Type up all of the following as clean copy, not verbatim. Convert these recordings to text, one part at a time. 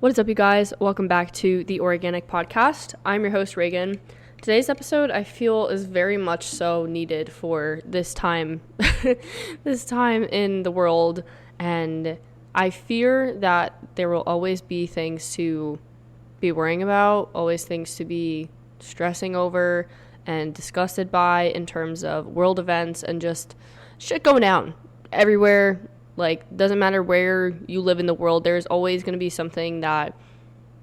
What is up, you guys? Welcome back to the Organic Podcast. I'm your host, Reagan. Today's episode, I feel, is very much so needed for this time, this time in the world. And I fear that there will always be things to be worrying about, always things to be stressing over and disgusted by in terms of world events and just shit going down everywhere. Like, doesn't matter where you live in the world, there's always going to be something that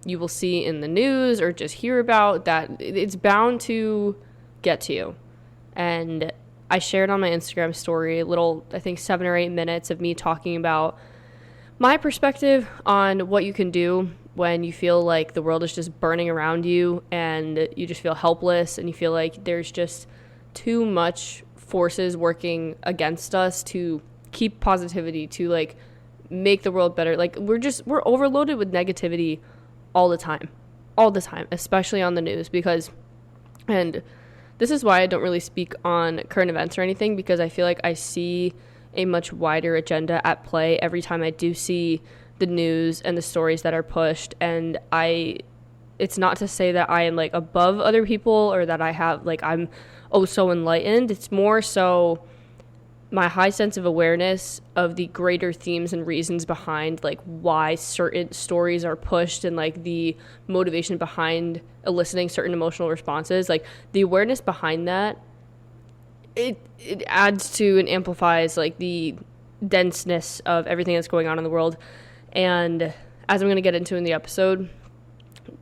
you will see in the news or just hear about that it's bound to get to you. And I shared on my Instagram story a little, I think 7 or 8 minutes of me talking about my perspective on what you can do when you feel like the world is just burning around you and you just feel helpless and you feel like there's just too much forces working against us to keep positivity, to like make the world better. Like we're overloaded with negativity all the time, especially on the news, and this is why I don't really speak on current events or anything, because I feel like I see a much wider agenda at play every time I do see the news and the stories that are pushed. And it's not to say that I am like above other people or that I have like I'm so enlightened. It's more so my high sense of awareness of the greater themes and reasons behind like why certain stories are pushed and like the motivation behind eliciting certain emotional responses. Like the awareness behind that, it adds to and amplifies like the denseness of everything that's going on in the world. And as I'm going to get into in the episode,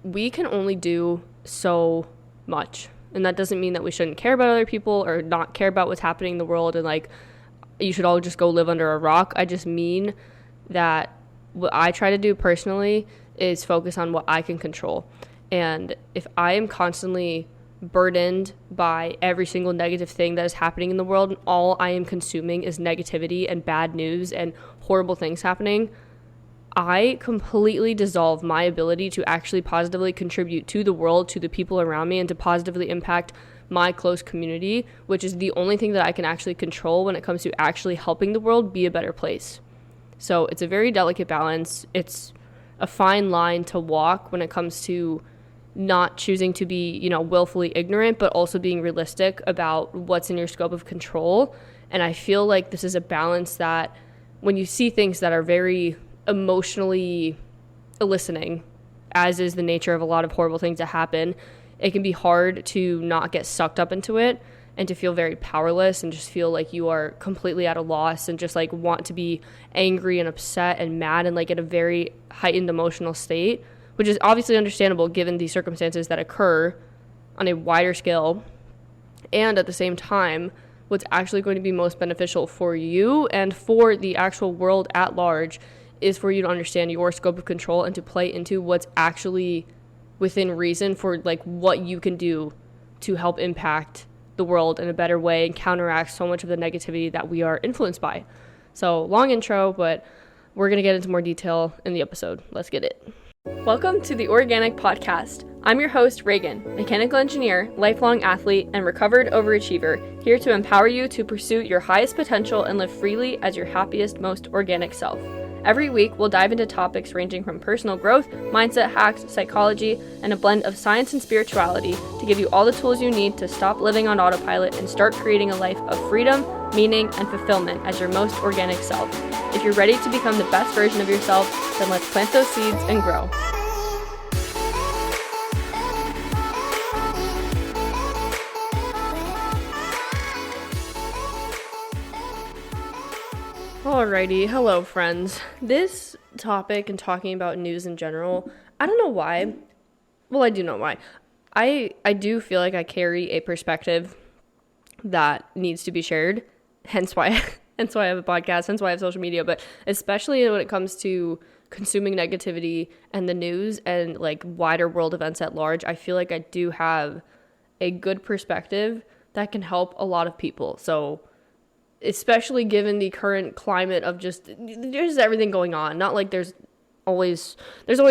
we can only do so much. And that doesn't mean that we shouldn't care about other people or not care about what's happening in the world and like you should all just go live under a rock. I just mean that what I try to do personally is focus on what I can control. And if I am constantly burdened by every single negative thing that is happening in the world, and all I am consuming is negativity and bad news and horrible things happening, I completely dissolve my ability to actually positively contribute to the world, to the people around me, and to positively impact my close community, which is the only thing that I can actually control when it comes to actually helping the world be a better place. So it's a very delicate balance. It's a fine line to walk when it comes to not choosing to be, willfully ignorant, but also being realistic about what's in your scope of control. And I feel like this is a balance that when you see things that are very emotionally eliciting, as is the nature of a lot of horrible things that happen, it can be hard to not get sucked up into it and to feel very powerless and just feel like you are completely at a loss and just like want to be angry and upset and mad and like in a very heightened emotional state, which is obviously understandable given the circumstances that occur on a wider scale. And at the same time, what's actually going to be most beneficial for you and for the actual world at large is for you to understand your scope of control and to play into what's actually within reason for like what you can do to help impact the world in a better way and counteract so much of the negativity that we are influenced by. So long intro, but we're going to get into more detail in the episode. Let's get it. Welcome to the Organic Podcast. I'm your host, Reagan, mechanical engineer, lifelong athlete, and recovered overachiever, here to empower you to pursue your highest potential and live freely as your happiest, most organic self. Every week, we'll dive into topics ranging from personal growth, mindset hacks, psychology, and a blend of science and spirituality to give you all the tools you need to stop living on autopilot and start creating a life of freedom, meaning, and fulfillment as your most organic self. If you're ready to become the best version of yourself, then let's plant those seeds and grow. Alrighty, hello friends. This topic and talking about news in general, I don't know why. Well, I do know why. I do feel like I carry a perspective that needs to be shared, hence why I have a podcast, hence why I have social media, but especially when it comes to consuming negativity and the news and like wider world events at large, I feel like I do have a good perspective that can help a lot of people. So especially given the current climate of just there's everything going on. Not like there's always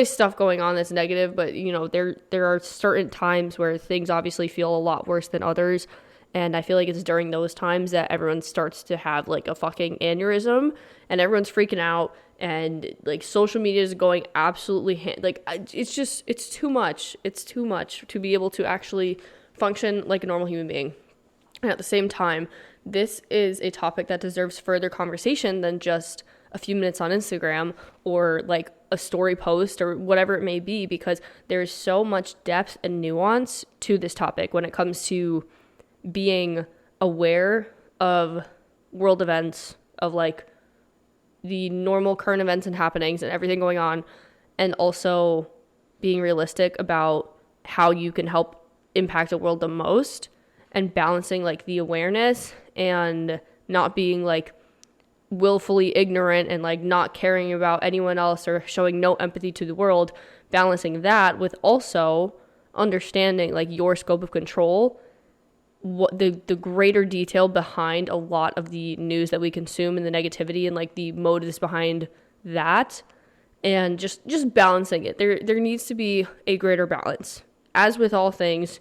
stuff going on that's negative, but there are certain times where things obviously feel a lot worse than others. And I feel like it's during those times that everyone starts to have like a fucking aneurysm and everyone's freaking out and like social media is going absolutely it's too much. It's too much to be able to actually function like a normal human being. And at the same time, this is a topic that deserves further conversation than just a few minutes on Instagram or like a story post or whatever it may be, because there's so much depth and nuance to this topic when it comes to being aware of world events, of like the normal current events and happenings and everything going on, and also being realistic about how you can help impact the world the most, and balancing like the awareness and not being like willfully ignorant and like not caring about anyone else or showing no empathy to the world, balancing that with also understanding like your scope of control, what the greater detail behind a lot of the news that we consume and the negativity and like the motives behind that, and just balancing it. There needs to be a greater balance. As with all things,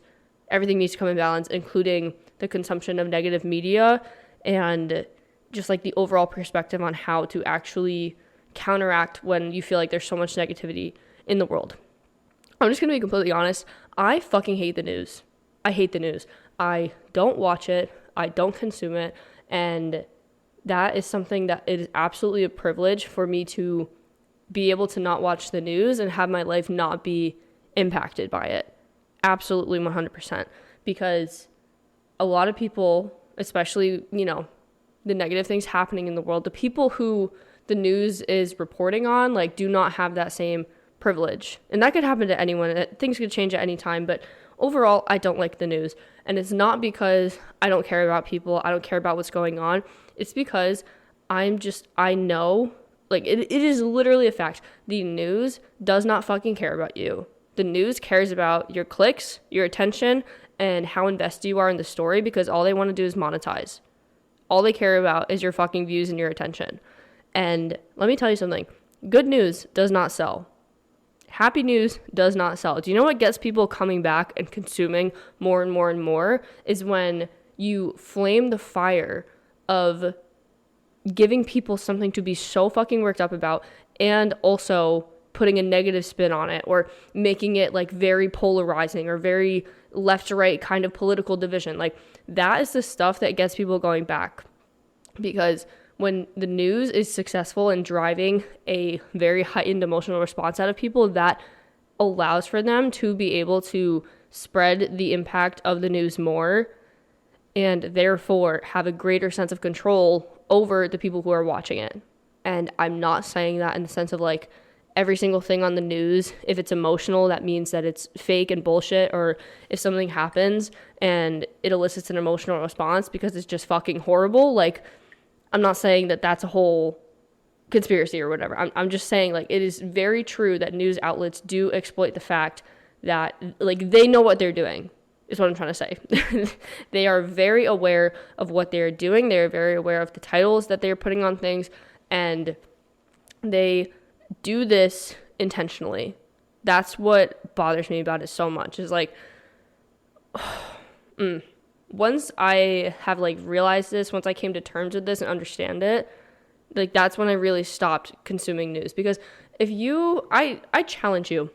everything needs to come in balance, including the consumption of negative media and just like the overall perspective on how to actually counteract when you feel like there's so much negativity in the world. I'm just going to be completely honest. I fucking hate the news. I hate the news. I don't watch it. I don't consume it. And that is something that it is absolutely a privilege for me to be able to not watch the news and have my life not be impacted by it. Absolutely 100%. Because a lot of people, especially, the negative things happening in the world, the people who the news is reporting on, like, do not have that same privilege. And that could happen to anyone. Things could change at any time. But overall, I don't like the news. And it's not because I don't care about people. I don't care about what's going on. It's because I know, like, it is literally a fact. The news does not fucking care about you. The news cares about your clicks, your attention, and how invested you are in the story, because all they want to do is monetize. All they care about is your fucking views and your attention. And let me tell you something. Good news does not sell. Happy news does not sell. Do you know what gets people coming back and consuming more and more and more? Is when you flame the fire of giving people something to be so fucking worked up about, and also putting a negative spin on it, or making it like very polarizing or very left to right kind of political division. Like, that is the stuff that gets people going back. Because when the news is successful in driving a very heightened emotional response out of people, that allows for them to be able to spread the impact of the news more, and therefore have a greater sense of control over the people who are watching it. And I'm not saying that in the sense of like every single thing on the news, if it's emotional, that means that it's fake and bullshit, or if something happens and it elicits an emotional response because it's just fucking horrible. Like, I'm not saying that that's a whole conspiracy or whatever. I'm just saying, like, it is very true that news outlets do exploit the fact that, like, they know what they're doing, is what I'm trying to say. They are very aware of what they're doing. They're very aware of the titles that they're putting on things, and they do this intentionally. That's what bothers me about it so much, is like, once I have like realized this, once I came to terms with this and understand it, like, that's when I really stopped consuming news. Because if I challenge you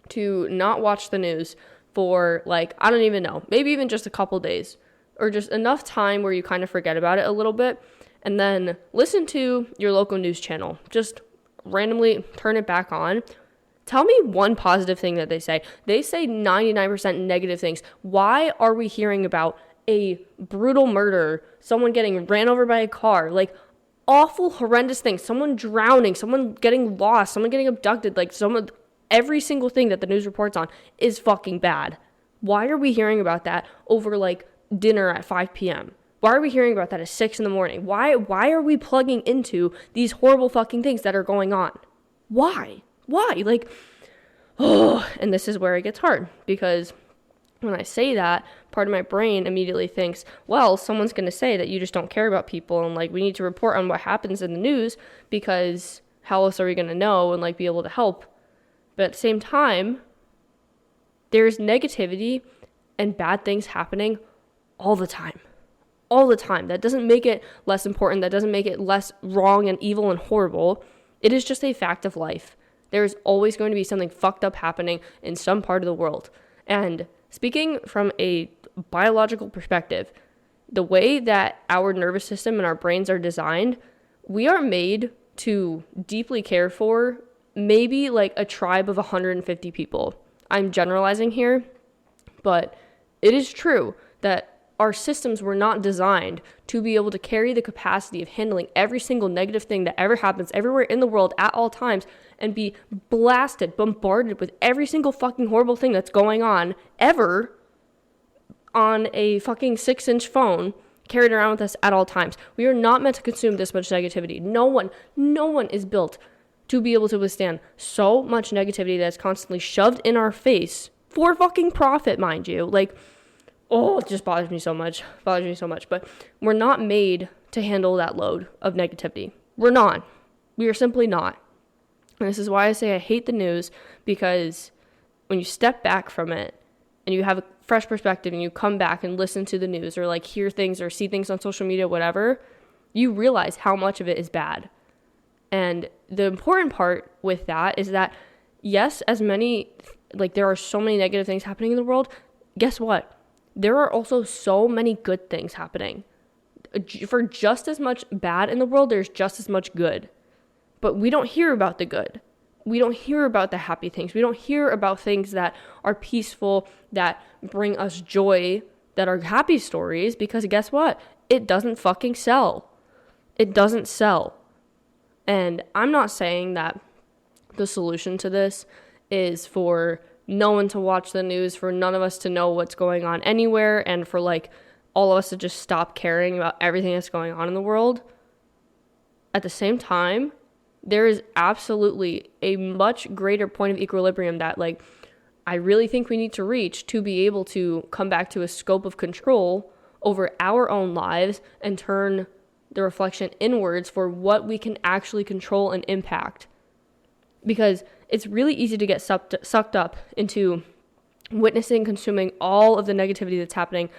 to not watch the news for like, I don't even know, maybe even just a couple days, or just enough time where you kind of forget about it a little bit, and then listen to your local news channel. Just randomly turn it back on. Tell me one positive thing that they say. They say 99% negative things. Why are we hearing about a brutal murder, someone getting ran over by a car, like awful, horrendous things, someone drowning, someone getting lost, someone getting abducted, like every single thing that the news reports on is fucking bad. Why are we hearing about that over like dinner at 5 p.m.? Why are we hearing about that at 6 in the morning? Why are we plugging into these horrible fucking things that are going on? Why? Like, and this is where it gets hard, because when I say that, part of my brain immediately thinks, well, someone's going to say that you just don't care about people, and like, we need to report on what happens in the news, because how else are we going to know and like be able to help? But at the same time, there's negativity and bad things happening all the time. All the time. That doesn't make it less important. That doesn't make it less wrong and evil and horrible. It is just a fact of life. There is always going to be something fucked up happening in some part of the world. And speaking from a biological perspective, the way that our nervous system and our brains are designed, we are made to deeply care for maybe like a tribe of 150 people. I'm generalizing here, but it is true that our systems were not designed to be able to carry the capacity of handling every single negative thing that ever happens everywhere in the world at all times and be blasted, bombarded with every single fucking horrible thing that's going on ever on a fucking 6-inch phone carried around with us at all times. We are not meant to consume this much negativity. No one is built to be able to withstand so much negativity that's constantly shoved in our face for fucking profit, mind you. Like, oh, it just bothers me so much. But we're not made to handle that load of negativity. We're not. We are simply not. And this is why I say I hate the news, because when you step back from it and you have a fresh perspective and you come back and listen to the news or like hear things or see things on social media, whatever, you realize how much of it is bad. And the important part with that is that, yes, there are so many negative things happening in the world. Guess what? There are also so many good things happening. For just as much bad in the world, there's just as much good. But we don't hear about the good. We don't hear about the happy things. We don't hear about things that are peaceful, that bring us joy, that are happy stories, because guess what? It doesn't fucking sell. It doesn't sell. And I'm not saying that the solution to this is for no one to watch the news, for none of us to know what's going on anywhere, and for like all of us to just stop caring about everything that's going on in the world. At the same time, there is absolutely a much greater point of equilibrium that like I really think we need to reach to be able to come back to a scope of control over our own lives and turn the reflection inwards for what we can actually control and impact. Because it's really easy to get sucked up into witnessing, consuming all of the negativity that's happening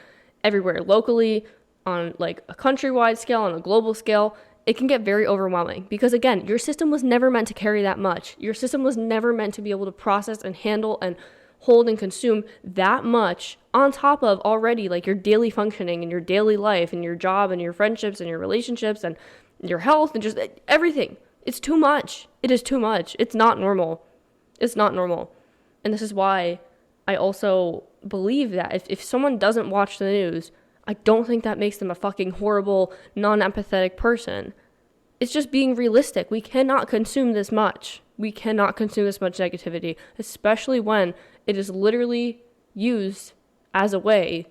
everywhere, locally, on like a countrywide scale, on a global scale. It can get very overwhelming because, again, your system was never meant to carry that much. Your system was never meant to be able to process and handle and hold and consume that much on top of already like your daily functioning and your daily life and your job and your friendships and your relationships and your health and just everything. It's too much. It is too much. It's not normal. It's not normal. And this is why I also believe that if someone doesn't watch the news, I don't think that makes them a fucking horrible, non-empathetic person. It's just being realistic. We cannot consume this much. We cannot consume this much negativity, especially when it is literally used as a way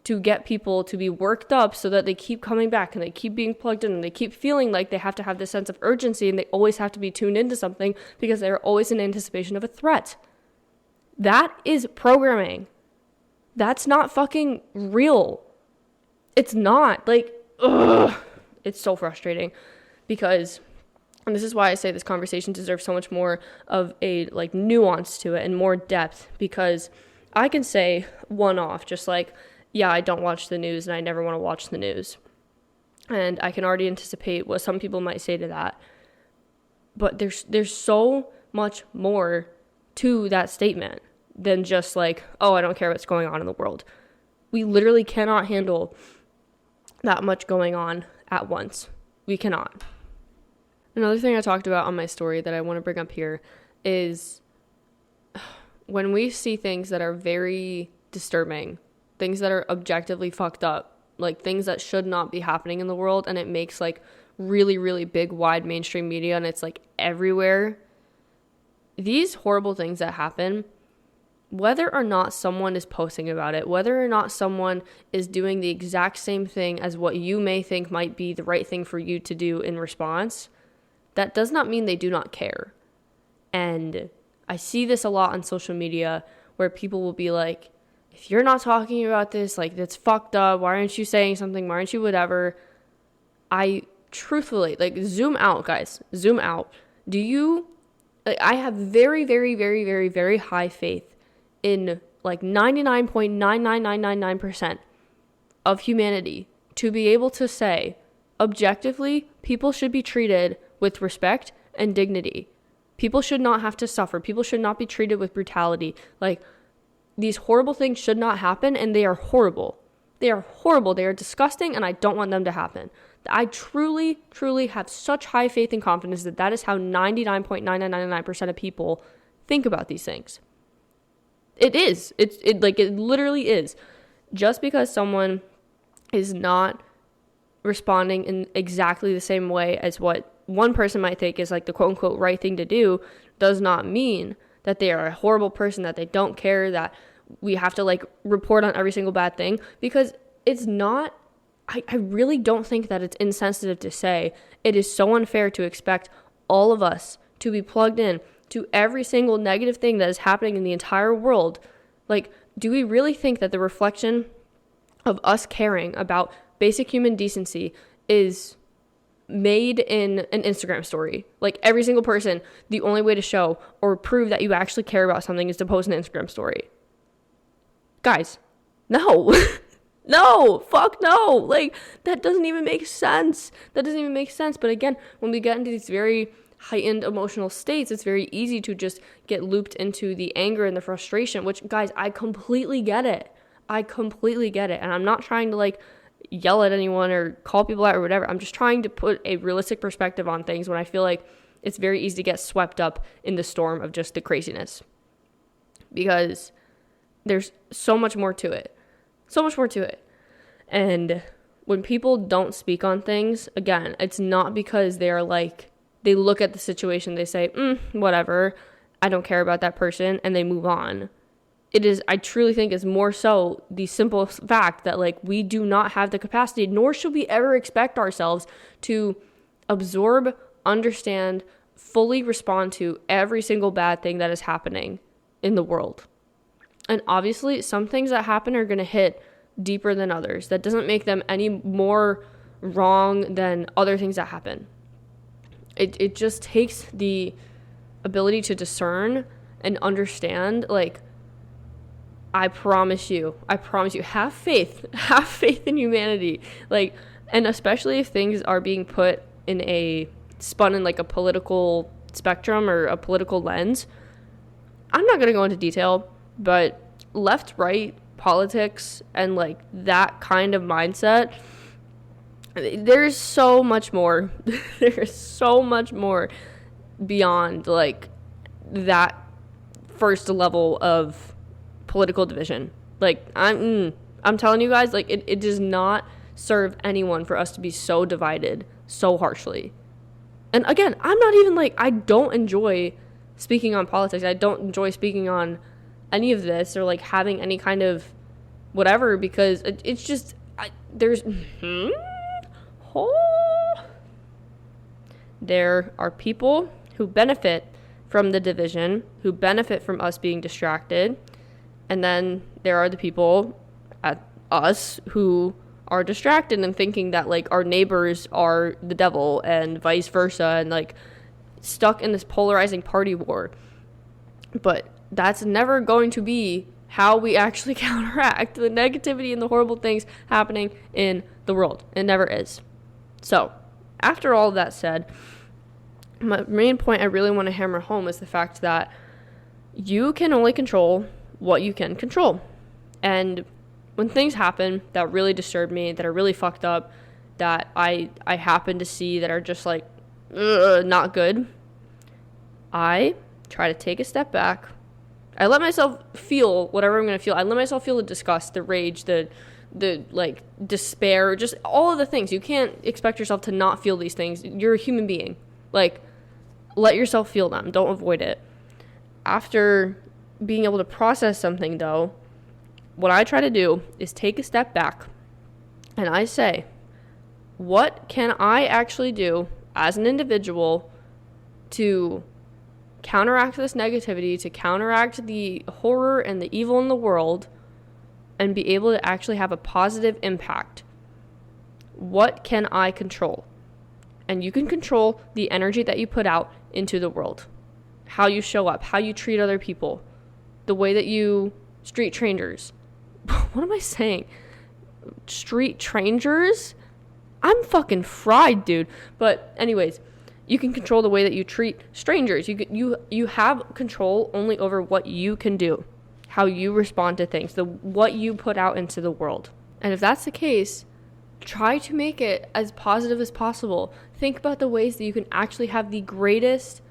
to get people to be worked up so that they keep coming back and they keep being plugged in and they keep feeling like they have to have this sense of urgency and they always have to be tuned into something because they're always in anticipation of a threat. That is programming. That's not fucking real. It's not. Like, ugh. It's so frustrating because, and this is why I say this conversation deserves so much more of a like nuance to it and more depth, because I can say one off, just like, yeah, I don't watch the news and I never want to watch the news. And I can already anticipate what some people might say to that. But there's so much more to that statement than just like, oh, I don't care what's going on in the world. We literally cannot handle that much going on at once. We cannot. Another thing I talked about on my story that I want to bring up here is when we see things that are very disturbing, things that are objectively fucked up, like things that should not be happening in the world, and it makes like really, really big, wide mainstream media and it's like everywhere. These horrible things that happen, whether or not someone is posting about it, whether or not someone is doing the exact same thing as what you may think might be the right thing for you to do in response, that does not mean they do not care. And I see this a lot on social media where people will be like, if you're not talking about this, like, that's fucked up. Why aren't you saying something? Why aren't you whatever? I truthfully, like, zoom out, guys. Zoom out. I have very, very, very, very, very high faith in, like, 99.99999% of humanity to be able to say, objectively, people should be treated with respect and dignity. People should not have to suffer. People should not be treated with brutality. Like, these horrible things should not happen, and they are horrible. They are horrible. They are disgusting, and I don't want them to happen. I truly, truly have such high faith and confidence that that is how 99.9999% of people think about these things. It is. It literally is. Just because someone is not responding in exactly the same way as what one person might think is like the quote unquote right thing to do does not mean that they are a horrible person, that they don't care, that we have to like report on every single bad thing, because it's not. I really don't think that it's insensitive to say it is so unfair to expect all of us to be plugged in to every single negative thing that is happening in the entire world. Like, do we really think that the reflection of us caring about basic human decency is made in an Instagram story? Like, every single person, the only way to show or prove that you actually care about something is to post an Instagram story. Guys, no. No, fuck no. Like, that doesn't even make sense. That doesn't even make sense. But again, when we get into these very heightened emotional states, it's very easy to just get looped into the anger and the frustration, which, guys, I completely get it. I completely get it. And I'm not trying to like yell at anyone or call people out or whatever. I'm just trying to put a realistic perspective on things when I feel like it's very easy to get swept up in the storm of just the craziness. Because there's so much more to it. So much more to it. And when people don't speak on things, again, it's not because they're like, they look at the situation, they say, whatever, I don't care about that person, and they move on. It is, I truly think it's more so the simple fact that like we do not have the capacity, nor should we ever expect ourselves to absorb, understand, fully respond to every single bad thing that is happening in the world. And obviously, some things that happen are going to hit deeper than others. That doesn't make them any more wrong than other things that happen. It just takes the ability to discern and understand, like, I promise you, have faith in humanity. Like, and especially if things are being put in spun in like a political spectrum or a political lens. I'm not going to go into detail, but left, right politics and like that kind of mindset, there's so much more. There's so much more beyond like that first level of political division. Like, I'm telling you guys, like it does not serve anyone for us to be so divided so harshly. And again, I'm not even like, I don't enjoy speaking on politics. I don't enjoy speaking on any of this or like having any kind of whatever, because it's just there are people who benefit from the division, who benefit from us being distracted, and then there are the people at us who are distracted and thinking that like our neighbors are the devil and vice versa, and like stuck in this polarizing party war. But that's never going to be how we actually counteract the negativity and the horrible things happening in the world. It never is. So, after all of that said, my main point I really want to hammer home is the fact that you can only control what you can control. And when things happen that really disturb me, that are really fucked up, that I happen to see that are just like not good, I try to take a step back. I let myself feel whatever I'm going to feel. I let myself feel the disgust, the rage, the like despair, just all of the things. You can't expect yourself to not feel these things. You're a human being. Like, let yourself feel them. Don't avoid it. After being able to process something, though, what I try to do is take a step back and I say, what can I actually do as an individual to counteract this negativity, to counteract the horror and the evil in the world, and be able to actually have a positive impact? What can I control? And you can control the energy that you put out into the world, how you show up, how you treat other people, the way that you street strangers. What am I saying? Street strangers? I'm fucking fried, dude. But anyways, You can control the way that you treat strangers. You have control only over what you can do, how you respond to things, what you put out into the world. And if that's the case, try to make it as positive as possible. Think about the ways that you can actually have the greatest,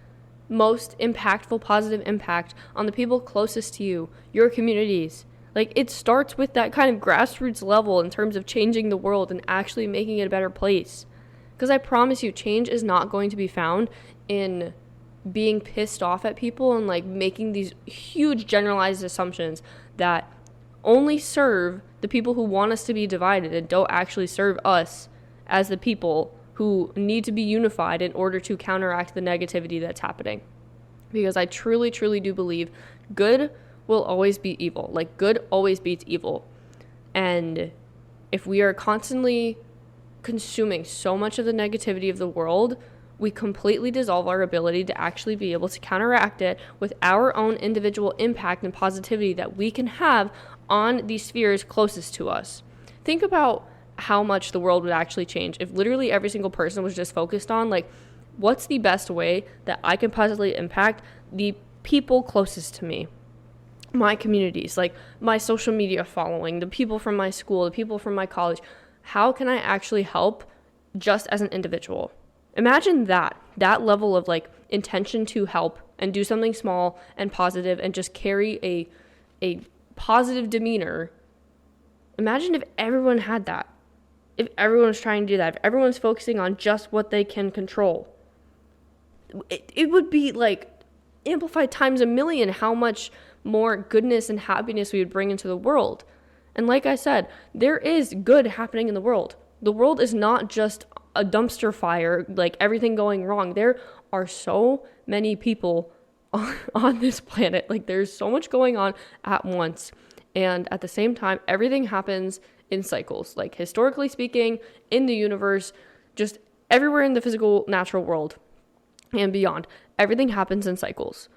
most impactful, positive impact on the people closest to you, your communities. Like, it starts with that kind of grassroots level in terms of changing the world and actually making it a better place. Because I promise you, change is not going to be found in being pissed off at people and like making these huge generalized assumptions that only serve the people who want us to be divided and don't actually serve us as the people who need to be unified in order to counteract the negativity that's happening. Because I truly, truly do believe good will always beat evil. Like, good always beats evil. And if we are constantly consuming so much of the negativity of the world, we completely dissolve our ability to actually be able to counteract it with our own individual impact and positivity that we can have on the spheres closest to us. Think about how much the world would actually change if literally every single person was just focused on, like, what's the best way that I can positively impact the people closest to me, my communities, like my social media following, the people from my school, the people from my college. How can I actually help just as an individual? Imagine that level of like intention to help and do something small and positive and just carry a positive demeanor. Imagine if everyone had that. If everyone was trying to do that, if everyone's focusing on just what they can control. It would be like amplified times a million how much more goodness and happiness we would bring into the world. And like I said, there is good happening in the world. The world is not just a dumpster fire, like everything going wrong. There are so many people on this planet. Like, there's so much going on at once. And at the same time, everything happens in cycles. Like, historically speaking, in the universe, just everywhere in the physical, natural world and beyond, everything happens in cycles.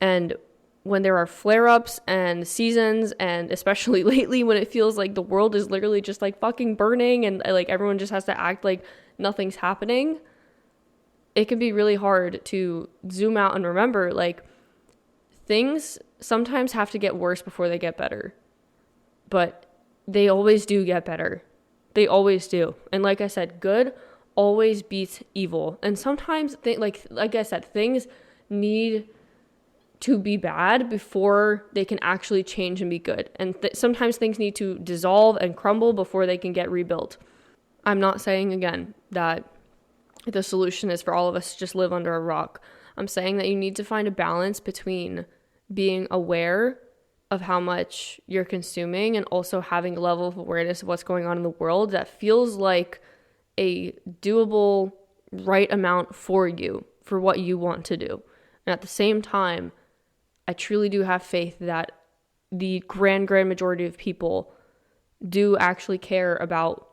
And when there are flare-ups and seasons, and especially lately when it feels like the world is literally just like fucking burning and like everyone just has to act like nothing's happening, it can be really hard to zoom out and remember, like, things sometimes have to get worse before they get better. But they always do get better. They always do. And like I said, good always beats evil. And sometimes, like I said, things need to be bad before they can actually change and be good. And sometimes things need to dissolve and crumble before they can get rebuilt. I'm not saying, again, that the solution is for all of us to just live under a rock. I'm saying that you need to find a balance between being aware of how much you're consuming and also having a level of awareness of what's going on in the world that feels like a doable right amount for you, for what you want to do. And at the same time, I truly do have faith that the grand majority of people do actually care about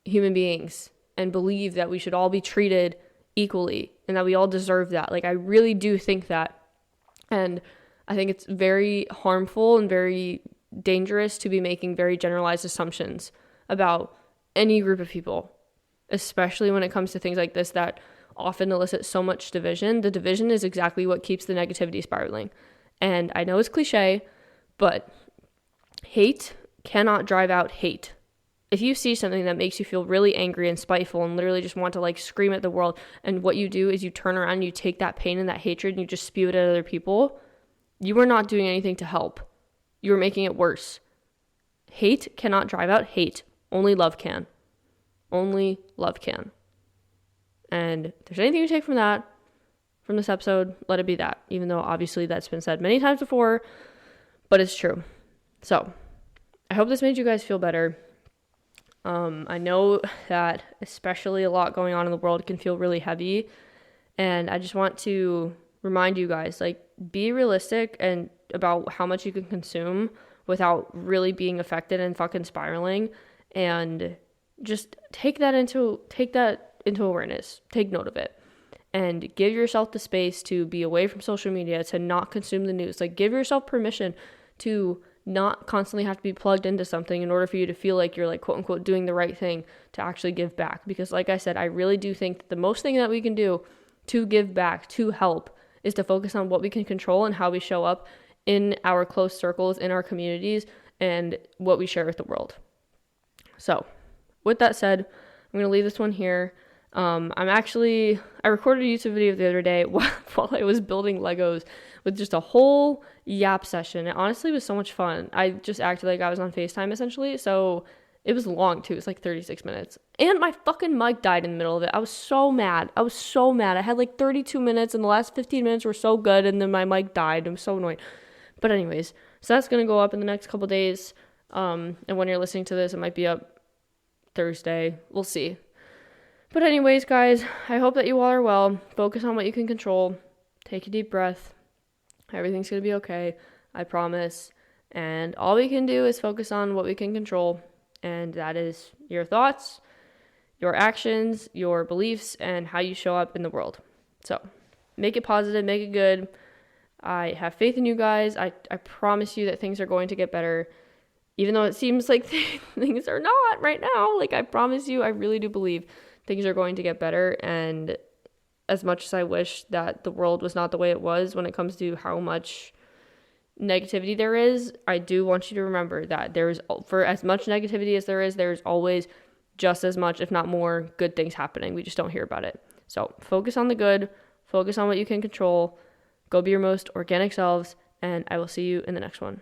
human beings and believe that we should all be treated equally and that we all deserve that. Like, I really do think that. And I think it's very harmful and very dangerous to be making very generalized assumptions about any group of people, especially when it comes to things like this that often elicit so much division. The division is exactly what keeps the negativity spiraling. And I know it's cliche, but hate cannot drive out hate. If you see something that makes you feel really angry and spiteful and literally just want to like scream at the world, and what you do is you turn around and you take that pain and that hatred and you just spew it at other people, you are not doing anything to help. You are making it worse. Hate cannot drive out hate. Only love can. Only love can. And if there's anything you take from that, from this episode, let it be that. Even though obviously that's been said many times before, but it's true. So I hope this made you guys feel better. I know that especially a lot going on in the world can feel really heavy. And I just want to remind you guys, like, be realistic and about how much you can consume without really being affected and fucking spiraling. And just take that into awareness. Take note of it. And give yourself the space to be away from social media, to not consume the news. Like, give yourself permission to not constantly have to be plugged into something in order for you to feel like you're, like, quote unquote, doing the right thing to actually give back. Because like I said, I really do think that the most thing that we can do to give back, to help, is to focus on what we can control and how we show up in our close circles, in our communities, and what we share with the world. So with that said, I'm going to leave this one here. I recorded a YouTube video the other day while I was building Legos with just a whole yap session. It honestly was so much fun. I just acted like I was on FaceTime essentially. So it was long too. It's like 36 minutes. And my fucking mic died in the middle of it. I was so mad. I had like 32 minutes and the last 15 minutes were so good and then my mic died. I'm so annoyed. But anyways, so that's going to go up in the next couple days. And when you're listening to this, it might be up Thursday. We'll see. But anyways, guys, I hope that you all are well. Focus on what you can control. Take a deep breath. Everything's going to be okay. I promise. And all we can do is focus on what we can control. And that is your thoughts, your actions, your beliefs, and how you show up in the world. So make it positive, make it good. I have faith in you guys. I promise you that things are going to get better. Even though it seems like things are not right now. Like, I promise you, I really do believe things are going to get better. And as much as I wish that the world was not the way it was when it comes to how much negativity there is, I do want you to remember that for as much negativity as there's always just as much, if not more, good things happening. We just don't hear about it. So focus on the good, focus on what you can control, go be your most organic selves, and I will see you in the next one.